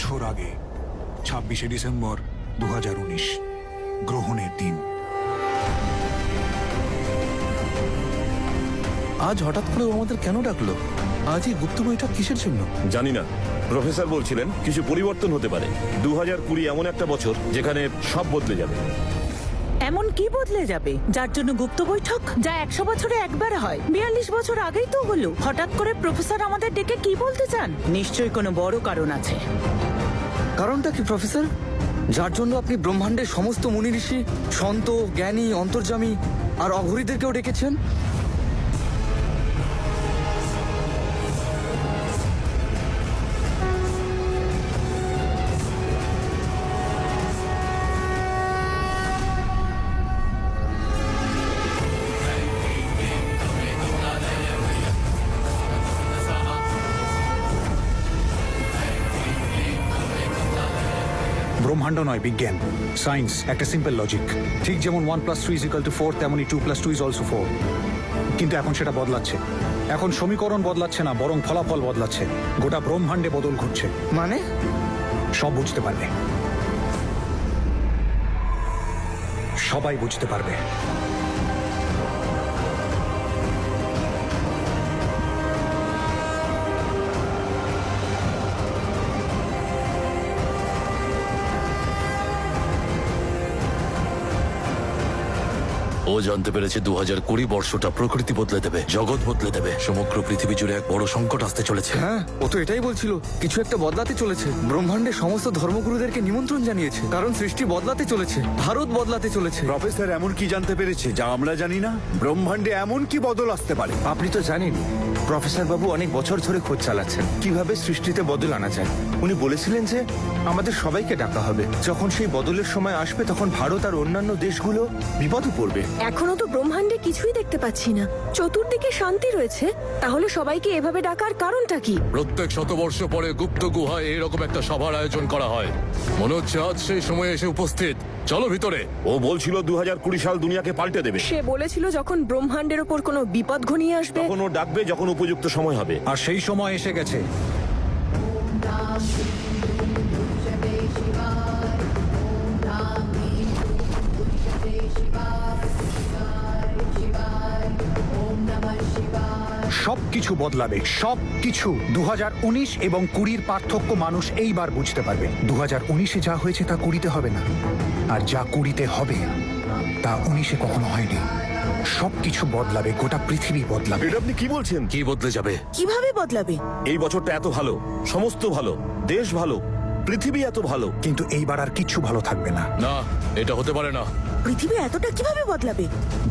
বছর আগে 26শে ডিসেম্বর 2019 গ্রহণের দিন। আজ হঠাৎ করে ও আমাদের কেন ডাকলো? আজ এই গুপ্ত বইটা কিসের জন্য? জানি না, প্রফেসর বলছিলেন কিছু পরিবর্তন হতে পারে। 2020 এমন একটা বছর যেখানে সব বদলে যাবে। এমন কি বদলে যাবে যার জন্য গুপ্ত বৈঠক, যা 100 বছরে একবার হয়? 42 বছর আগেই তো হলো। হঠাৎ করে প্রফেসর আমাদের ডেকে কি বলতে চান? নিশ্চয়ই কোনো বড় কারণ আছে। কারণটা কি প্রফেসর, যার জন্য আপনি ব্রহ্মাণ্ডের সমস্ত মুনি ঋষি, সন্ত, জ্ঞানী, অন্তর্যামী আর অঘরীদেরকেও ডেকেছেন? ব্রহ্মাণ্ড নয়, বিজ্ঞান, সায়েন্স, একটা সিম্পল লজিক। ঠিক যেমন 1 + 3 = 4, তেমনি 2 + 2 is also 4। কিন্তু এখন সেটা বদলাচ্ছে। এখন সমীকরণ বদলাচ্ছে না, বরং ফলাফল বদলাচ্ছে। গোটা ব্রহ্মাণ্ডে বদল ঘটছে। মানে? সব বুঝতে পারবে, সবাই বুঝতে পারবে। ও জানতে পেরেছে 2020 বর্ষটা প্রকৃতি বদলে দেবে, জগৎ বদলে দেবে। সমগ্র পৃথিবী জুড়ে এক বড় সংকট আসতে চলেছে। হ্যাঁ, ও তো এটাই বলছিল, কিছু একটা বদলাতে চলেছে। ব্রহ্মাণ্ডের সমস্ত ধর্মগুরুদেরকে নিমন্ত্রণ জানিয়েছে, কারণ সৃষ্টি বদলাতে চলেছে, ভারত বদলাতে চলেছে। প্রফেসর এমন কি জানতে পেরেছে যা আমরা জানি না? ব্রহ্মাণ্ডে এমন কি বদল আসতে পারে? আপনি তো জানেনই, প্রফেসর বাবু অনেক বছর ধরে খোঁজ চালাচ্ছেন কিভাবে সৃষ্টিতে বদল আনা যায়। উনি বলেছিলেন যে আমাদের সবাইকে ডাকা হবে। যখন সেই বদলের সময় আসবে তখন ভারত আর অন্যান্য দেশগুলো বিপদে পড়বে। এখনো তো ব্রহ্মাণ্ডে কিছুই দেখতে পাচ্ছি না, চতুর্দিকে শান্তি রয়েছে। তাহলে সবাইকে এভাবে ডাকার কারণটা কি? প্রত্যেক শতবর্ষ পরে গুপ্ত গুহায় এরকম একটা সভার আয়োজন করা হয়। মনে হচ্ছে আজ সেই সময় এসে উপস্থিত। চলো ভিতরে। ও বলছিল 2020 সাল দুনিয়াকে পাল্টে দেবে। সে বলেছিল যখন ব্রহ্মাণ্ডের ওপর কোনো বিপদ ঘনিয়ে আসবে। তখন ও ডাকবে যখন উপযুক্ত সময় হবে। আর সেই সময় এসে গেছে। সবকিছু বদলাবে, সবকিছু। 2019 এবং 20 পার্থক্য মানুষ এইবার বুঝতে পারবে। 2019-এ যা হয়েছে তা 20-তে হবে না, আর যা 20-তে হবে তা 19-এ কখনো হয়নি। সবকিছু বদলাবে, গোটা পৃথিবী বদলাবে। এটা আপনি কি বলছেন? কি বদলে যাবে? কিভাবে বদলাবে? এই বছরটা এত ভালো, সমস্ত ভালো, দেশ ভালো, পৃথিবী এত ভালো। কিন্তু এইবার আর কিচ্ছু ভালো থাকবে না। না, এটা হতে পারে না। পৃথিবী এতটা কিভাবে বদলাবে?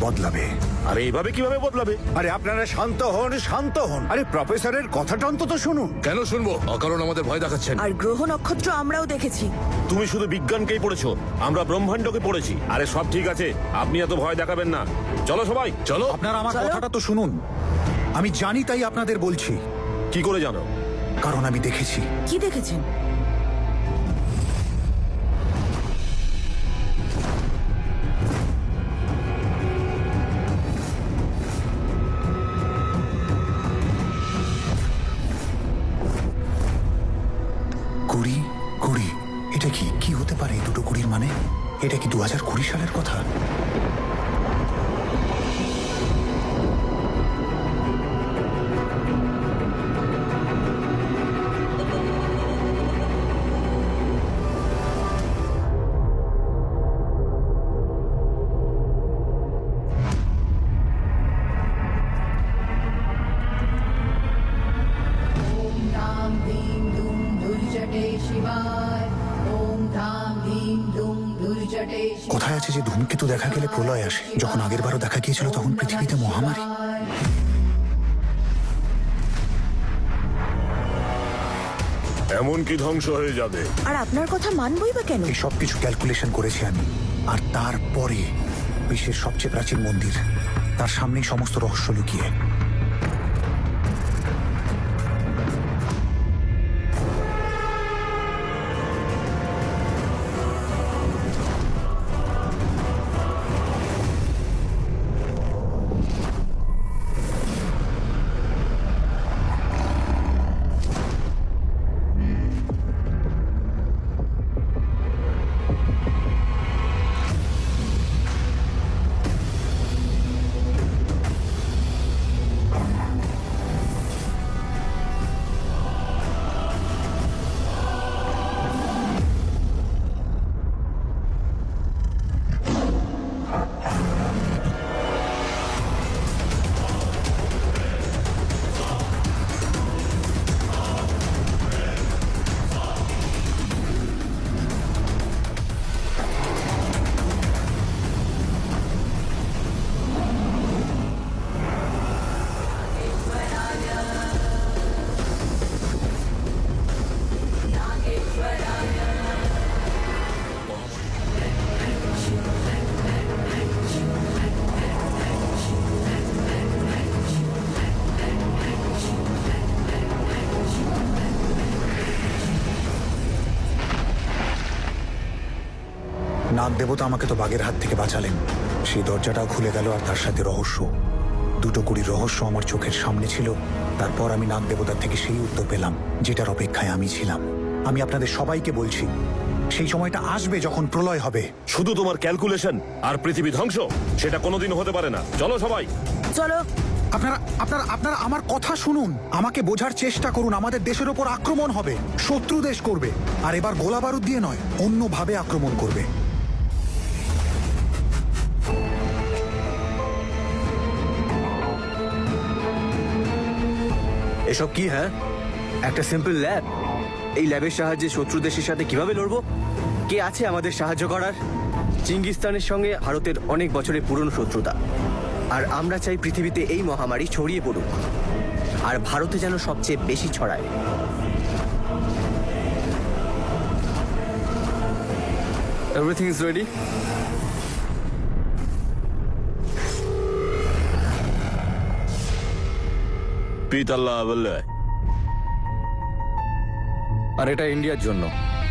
বদলাবে। আরে এইভাবে কিভাবে বদলাবে? আরে আপনারা শান্ত হন, শান্ত হন। আরে প্রফেসরের কথাটা অন্তত শুনুন। কেন শুনবো? অকারণ আমাদের ভয় দেখাচ্ছেন। আর গ্রহ নক্ষত্র আমরাও দেখেছি। তুমি শুধু বিজ্ঞানকেই পড়েছো, আমরা ব্রহ্মাণ্ডকে পড়েছি। আরে সব ঠিক আছে, আপনি এত ভয় দেখাবেন না। চলো সবাই চলো। আপনারা আমার কথাটা তো শুনুন। আমি জানি তাই আপনাদের বলছি। কি করে জানো? কারণ আমি দেখেছি। কি দেখেছেন? কুড়ি কুড়ি, এটা কি কি হতে পারে? দুটো 20 মানে? এটা কি 2020 সালের কথা? কোথায় আছে যে ধূমকেতু দেখা গেলে প্রলয় আসে? যখন আগেরবারও দেখা গিয়েছিল তখন পৃথিবীতে মহামারী। এমন কি ধ্বংস হয়ে যাবে? আর আপনার কথা মানবই বা কেন? এই সব কিছু ক্যালকুলেশন করেছি আমি। আর তারপরে বিশ্বের সবচেয়ে প্রাচীন মন্দির, তার সামনেই সমস্ত রহস্য লুকিয়ে। নাগ দেবতা আমাকে তো বাঘের হাত থেকে বাঁচালেন, সেই দরজাটাও খুলে গেল, আর তার সাথে রহস্য। দুটো কুড়ির রহস্য আমার চোখের সামনে ছিল। তারপর আমি নাগ দেবতার থেকে সেই উত্তর পেলাম যেটার অপেক্ষায় আমি ছিলাম। আমি আপনাদের সবাইকে বলছি, সেই সময়টা আসবে যখন প্রলয় হবে। শুধু তোমার ক্যালকুলেশন আর পৃথিবী ধ্বংস, সেটা কোনোদিন হতে পারে না। চলো সবাই। চলো। আপনারা আপনারা আপনারা আমার কথা শুনুন, আমাকে বোঝার চেষ্টা করুন। আমাদের দেশের ওপর আক্রমণ হবে, শত্রু দেশ করবে, আর এবার গোলা বারুদ দিয়ে নয়, অন্যভাবে আক্রমণ করবে। এসব কি? হ্যাঁ, একটা সিম্পল ল্যাব। এই ল্যাবের সাহায্যে শত্রু দেশের সাথে কিভাবে লড়বো? কে আছে আমাদের সাহায্য করার? চিঙ্গিস্তানের সঙ্গে ভারতের অনেক বছরের পুরনো শত্রুতা, আর আমরা চাই পৃথিবীতে এই মহামারী ছড়িয়ে পড়ুক, আর ভারতে যেন সবচেয়ে বেশি ছড়ায়। Everything is ready. পিতাল্লাহ বললে আর এটা ইন্ডিয়ার জন্য।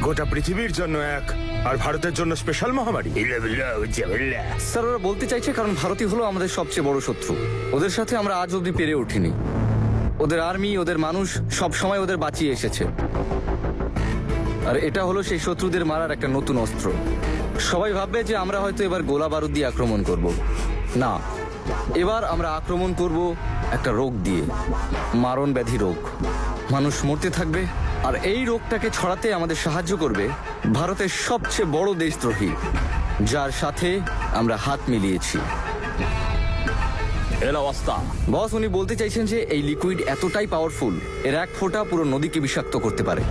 গোটা পৃথিবীর জন্য এক, আর ভারতের জন্য স্পেশাল মহামারী। স্যার, ওরা বলতে চাইছে কারণ ভারতই হলো আমাদের সবচেয়ে বড় শত্রু। ওদের সাথে আমরা আজ অব্দি পেরে উঠিনি। ওদের আর্মি, ওদের মানুষ সব সময় ওদের বাঁচিয়ে এসেছে, আর এটা হলো সেই শত্রুদের মারার একটা নতুন অস্ত্র। সবাই ভাববে যে আমরা হয়তো এবার গোলা বারুদ দিয়ে আক্রমণ করব। না, এবার আমরা আক্রমণ করব একটা রোগ দিয়ে, মারণ ব্যাধি রোগ। মানুষ মরতে থাকবে, আর এই রোগটাকে ছড়াতে আমাদের সাহায্য করবে ভারতের সবচেয়ে বড় দেশদ্রোহী, যার সাথে আমরা হাত মিলিয়েছি। এলা ওয়াস্তা। বস, উনি বলতে চাইছেন যে এই লিকুইড এতটাই পাওয়ারফুল, এর এক ফোঁটা পুরো নদীকে বিষাক্ত করতে পারে।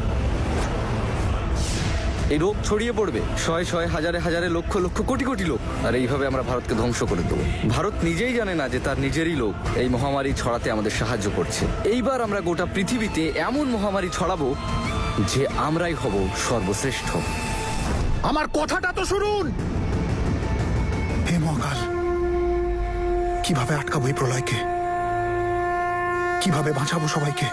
এই রোগ ছড়িয়ে পড়বে শয়ে শয়ে, হাজারে হাজারে, লক্ষ লক্ষ, কোটি কোটি লোক, আর এইভাবে আমরা ভারতকে ধ্বংস করে দেবো। ভারত নিজেই জানে না যে তার নিজেরই লোক এই মহামারী ছড়াতে আমাদের সাহায্য করছে। এইবার আমরা গোটা পৃথিবীতে এমন মহামারী ছড়াবো যে আমরাই হব সর্বশ্রেষ্ঠ। আমার কথাটা তো শুনুন। হে মহাকাল, কিভাবে আটকাবো এই প্রলয়কে? কিভাবে বাঁচাবো সবাইকে?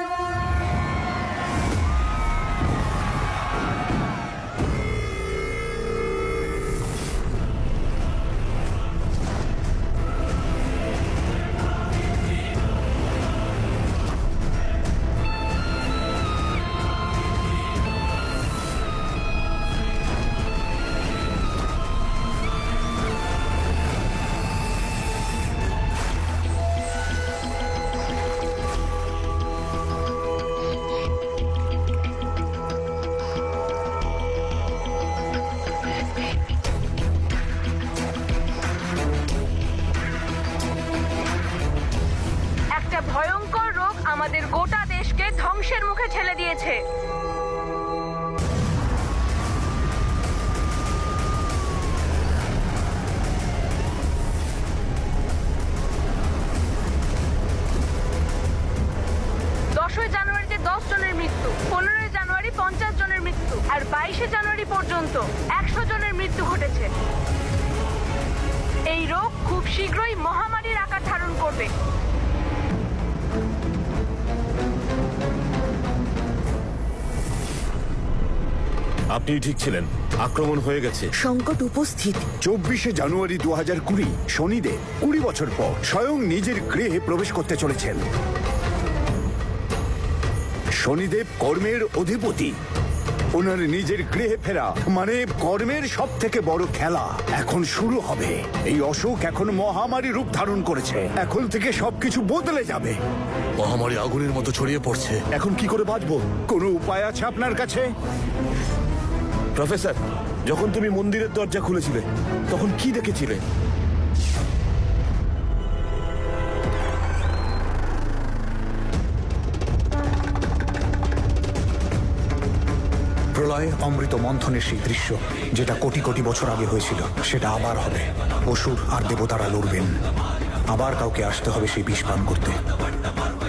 একটা ভয়ঙ্কর রোগ আমাদের গোটা দেশকে ধ্বংসের মুখে ঠেলে দিয়েছে। জানুয়ারিতে 10 জনের মৃত্যু, 15 জানুয়ারি 50 জনের মৃত্যু, আর 22 জানুয়ারি পর্যন্ত 100 জনের মৃত্যু ঘটেছে। এই রোগ খুব শীঘ্রই মহামারীর আকার ধারণ করবে। আপনি ঠিক ছিলেন, আক্রমণ হয়ে গেছে। সংকট উপস্থিত। 24 জানুয়ারি 2020 শনিদেব 20 বছর পর স্বয়ং নিজের গৃহে প্রবেশ করতে চলেছেন। শনিদেব কর্মের অধিপতি, ওনার নিজের গৃহে ফেরা মানে কর্মের সব থেকে বড় খেলা এখন শুরু হবে। এই অসুখ এখন মহামারী রূপ ধারণ করেছে, এখন থেকে সবকিছু বদলে যাবে। মহামারী আগুনের মতো ছড়িয়ে পড়ছে। এখন কি করে বাঁচবো? কোনো উপায় আছে আপনার কাছে? প্রফেসর, যখন তুমি মন্দিরের দরজা খুলেছিলে তখন কি দেখেছিলে? প্রলয় অমৃত মন্থনের সেই দৃশ্য যেটা কোটি কোটি বছর আগে হয়েছিল, সেটা আবার হবে। অসুর আর দেবতারা লড়বেন, আবার কাউকে আসতে হবে সেই বিষ পান করতে।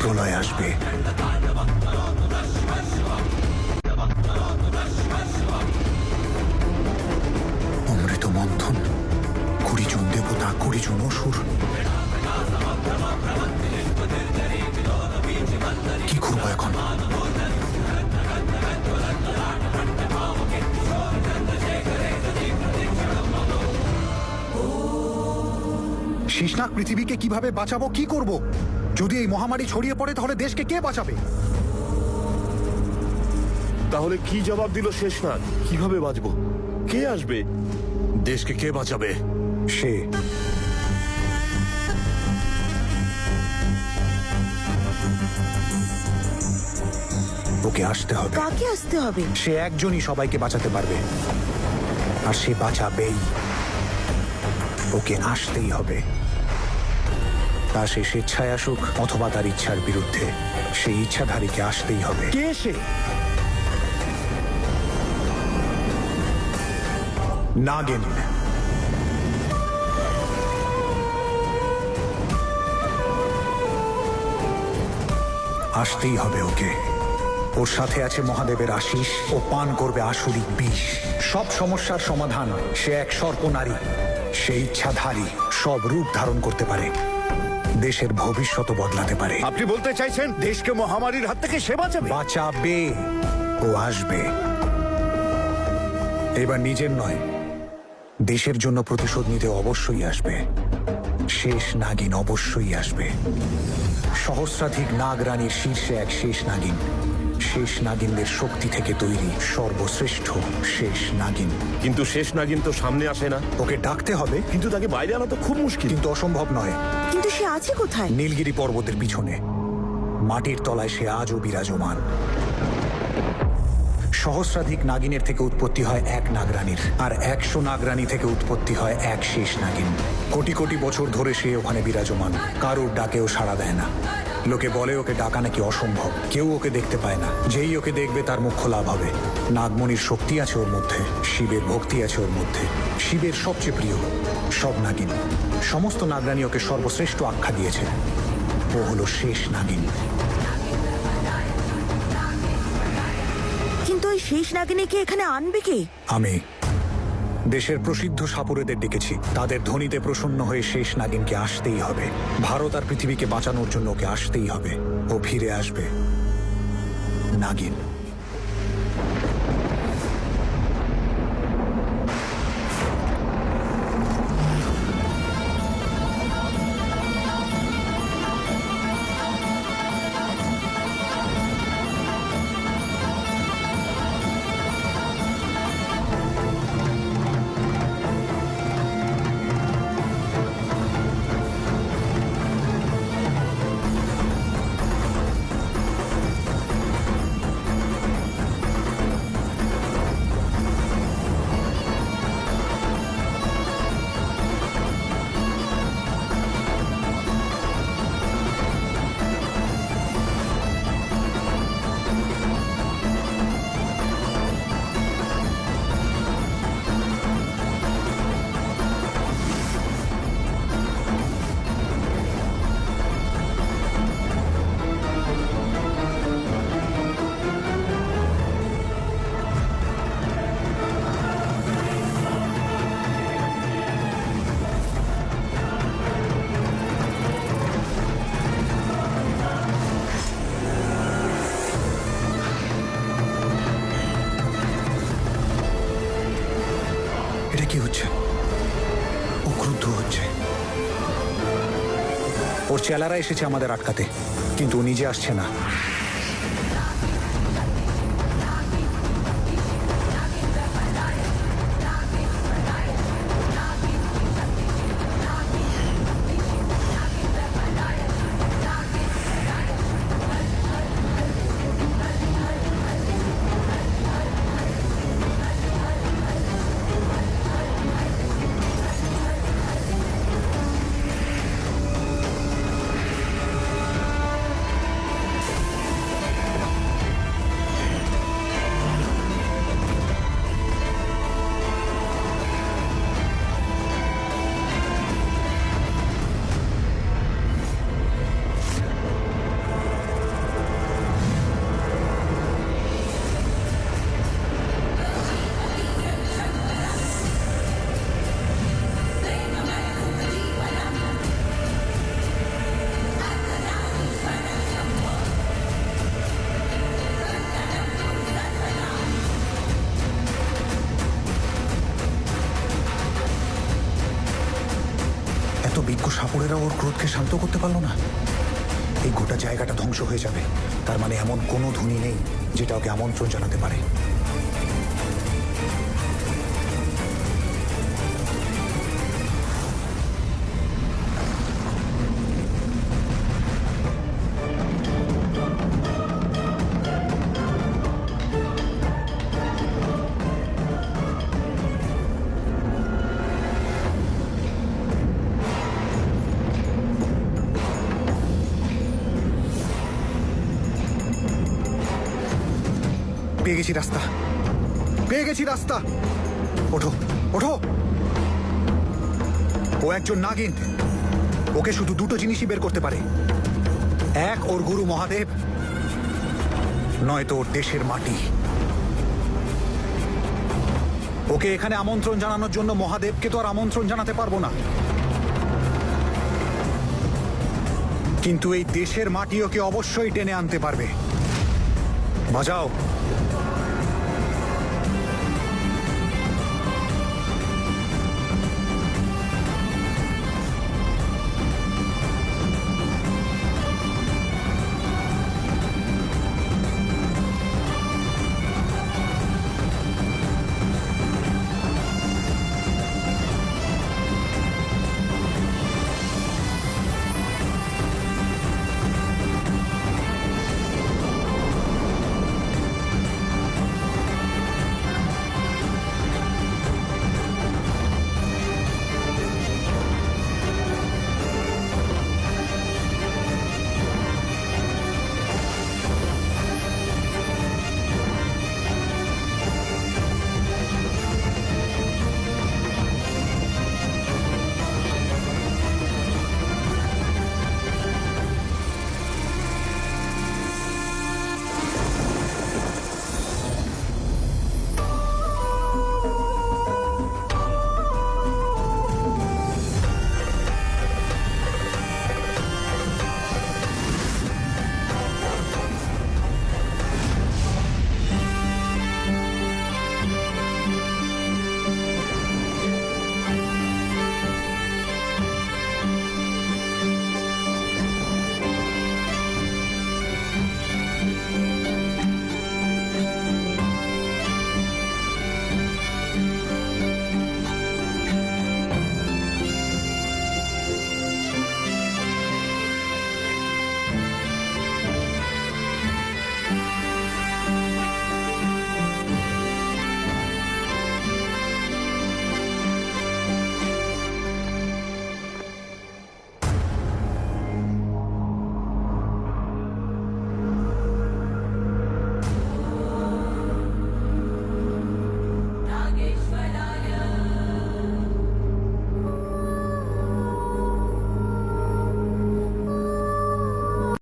প্রলয় আসবে। অমৃত মন্থন, 20 জন দেবতা, 20 জন অসুর। কি করবো এখন? শেষনাগ পৃথিবীকে কিভাবে বাঁচাবো, কি করব? যদি এই মহামারী ছড়িয়ে পড়ে তাহলে দেশকে কে বাঁচাবে? তাহলে কি জবাব দিল শেষনাগ? কিভাবে বাঁচবো? কে আসবে? দেশকে কে বাঁচাবে? সে ওকে আসতে হবে। কাকে আসতে হবে? সে একজনই সবাইকে বাঁচাতে পারবে, আর সে বাঁচাবেই। ওকে আসতেই হবে। তা সে স্বেচ্ছায় আসুক অথবা তার ইচ্ছার বিরুদ্ধে, সেই ইচ্ছাধারীকে আসতেই হবে। কে সে? নাগিন। আসতেই হবে ওকে। ওর সাথে আছে মহাদেবের আশিস। ও পান করবে আসুরিক বিষ। সব সমস্যার সমাধান। সে এক সর্পনারী। সে ইচ্ছাধারী, সব রূপ ধারণ করতে পারে, দেশের ভবিষ্যৎ বদলাতে পারে। আপনি বলতে চাইছেন দেশকে মহামারীর হাত থেকে সে বাঁচাবে? বাঁচাবে। ও আসবে। এবার নিজের নয়, দেশের জন্য প্রতিশোধ নিতে অবশ্যই আসবে। শেষ নাগিন অবশ্যই আসবে। সহস্রাধিক নাগ রানীর শীর্ষে এক শেষ নাগিন। শেষ নাগিনদের শক্তি থেকে তৈরি সর্বশ্রেষ্ঠ শেষ নাগিন। কিন্তু শেষ নাগিন তো সামনে আসে না। ওকে ডাকতে হবে, কিন্তু তাকে বাইরে আনা তো খুব মুশকিল। কিন্তু অসম্ভব নয়। কিন্তু সে আছে কোথায়? নীলগিরি পর্বতের পিছনে মাটির তলায় সে আজও বিরাজমান। সহস্রাধিক নাগিনের থেকে উৎপত্তি হয় এক নাগরানীর, আর 100 নাগরানী থেকে উৎপত্তি হয় এক শেষ নাগিন। কোটি কোটি বছর ধরে সে ওখানে বিরাজমান। কারোর ডাকেও সাড়া দেয় না। লোকে বলে ওকে ডাকা নাকি অসম্ভব। কেউ ওকে দেখতে পায় না। যেই ওকে দেখবে তার মুখ্য লাভ হবে। নাগমণির শক্তি আছে ওর মধ্যে, শিবের ভক্তি আছে ওর মধ্যে। শিবের সবচেয়ে প্রিয় সব নাগিন, সমস্ত নাগরানী ওকে সর্বশ্রেষ্ঠ আখ্যা দিয়েছে। ও হলো শেষ নাগিন। কিন্তু ওই শেষ নাগিনীকে এখানে আনবে কে? আমি দেশের প্রসিদ্ধ সাপুরেদের ডেকেছি। তাদের ধ্বনিতে প্রসন্ন হয়ে শেষ নাগিনকে আসতেই হবে। ভারত আর পৃথিবীকে বাঁচানোর জন্য ওকে আসতেই হবে। ও ফিরে আসবে। নাগিন। এটা কি হচ্ছে? ও ক্রুদ্ধ হচ্ছে। ওর চেলারা এসেছে আমাদের আটকাতে, কিন্তু ও নিজে আসছে না। এরা ওর ক্রোধকে শান্ত করতে পারলো না। এই গোটা জায়গাটা ধ্বংস হয়ে যাবে। তার মানে এমন কোনো ধ্বনি নেই যেটা ওকে আমন্ত্রণ জানাতে পারে। পেয়ে গেছি রাস্তা, পেয়ে গেছি রাস্তা। ওঠো ওঠো। ও একজন নাগিন। ওকে শুধু দুটো জিনিসই বের করতে পারে, এক ওর গুরু মহাদেব, নয়তো ওর দেশের মাটি। ওকে এখানে আমন্ত্রণ জানানোর জন্য মহাদেবকে তো আর আমন্ত্রণ জানাতে পারবো না, কিন্তু এই দেশের মাটি ওকে অবশ্যই টেনে আনতে পারবে। বাজাও।